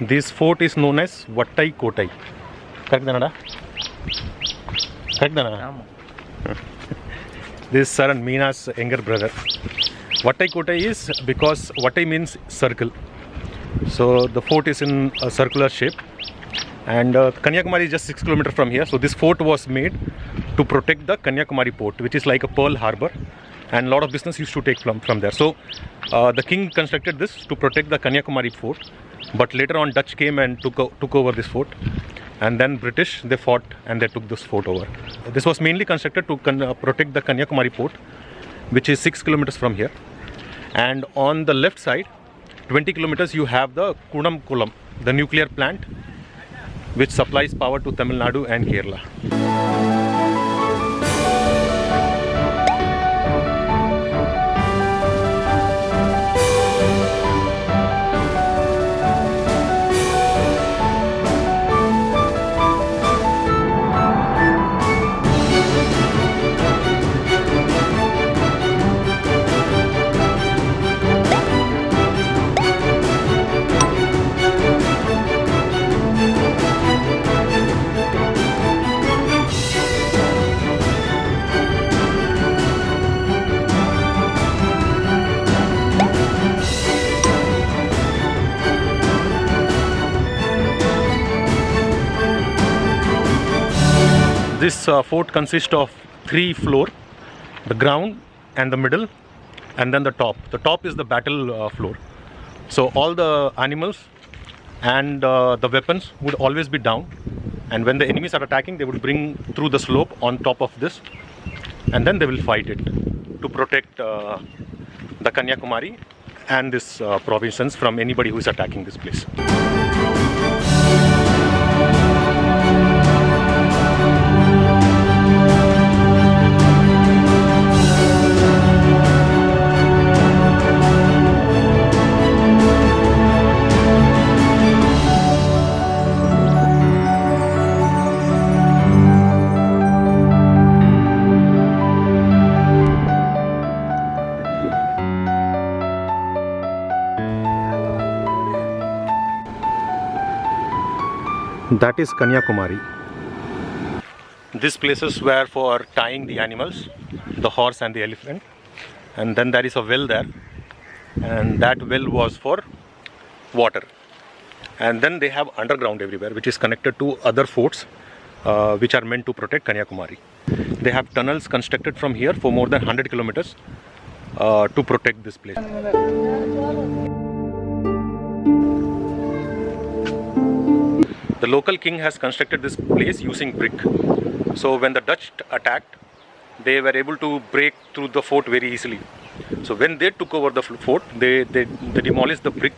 This fort is known as Vattai Kotai. Correct, Danada? Correct, Danada? This is Sir and Meena's younger brother. Vattai Kotai is because Vattai means circle. So the fort is in a circular shape. And Kanyakumari is just 6 kilometers from here. So this fort was made to protect the Kanyakumari port, which is like a pearl harbor. And a lot of business used to take from there. So the king constructed this to protect the Kanyakumari fort. But later on Dutch came and took over this fort. And then British, they fought and they took this fort over. This was mainly constructed to protect the Kanyakumari port, which is 6 kilometers from here. And on the left side, 20 kilometers, you have the Kudamkulam, the nuclear plant, which supplies power to Tamil Nadu and Kerala. This fort consists of 3 floors, the ground and the middle and then the top. The top is the battle floor. So all the animals and the weapons would always be down, and when the enemies are attacking, they would bring through the slope on top of this, and then they will fight it to protect the Kanyakumari and this provinces from anybody who is attacking this place. That is Kanyakumari. These places were for tying the animals, the horse and the elephant, and then there is a well there, and that well was for water. And then they have underground everywhere, which is connected to other forts which are meant to protect Kanyakumari. They have tunnels constructed from here for more than 100 kilometers to protect this place. The local king has constructed this place using brick. So when the Dutch attacked, they were able to break through the fort very easily. So when they took over the fort, they demolished the brick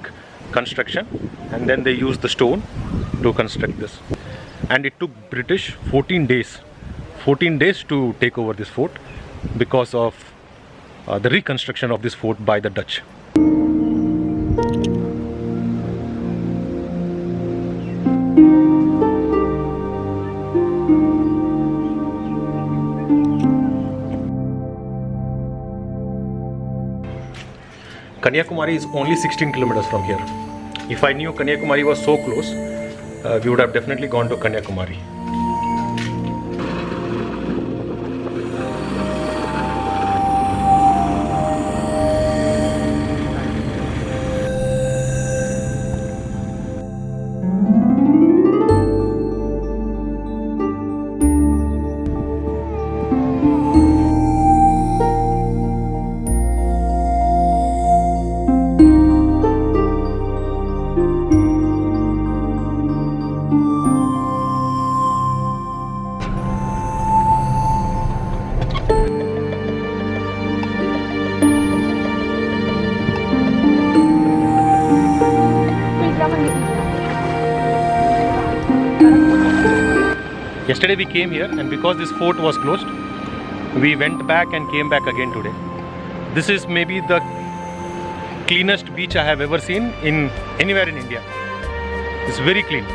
construction, and then they used the stone to construct this. And it took British 14 days to take over this fort because of the reconstruction of this fort by the Dutch. Kanyakumari is only 16 kilometers from here. If I knew Kanyakumari was so close, we would have definitely gone to Kanyakumari. Yesterday we came here, and because this fort was closed, we went back and came back again today. This is maybe the cleanest beach I have ever seen in anywhere in India. It's very clean.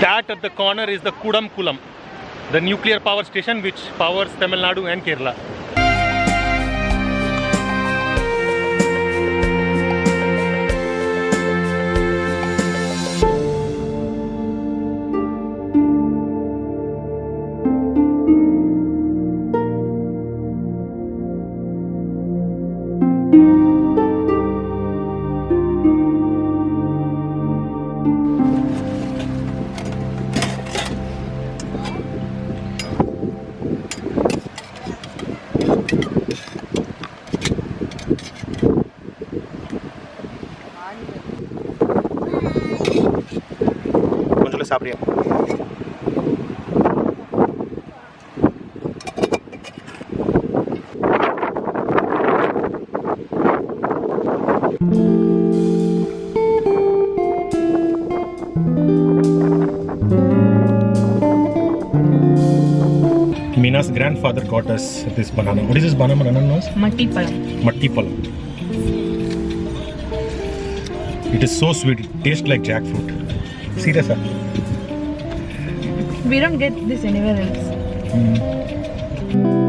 That at the corner is the Kudamkulam. the nuclear power station which powers Tamil Nadu and Kerala. கொஞ்சம் சாப்பிடுறியா? Meena's grandfather got us this banana. What is this banana? Banana knows? Matti palam. Matti palam. It is so sweet. It tastes like jackfruit. Serious? Huh? We don't get this anywhere else.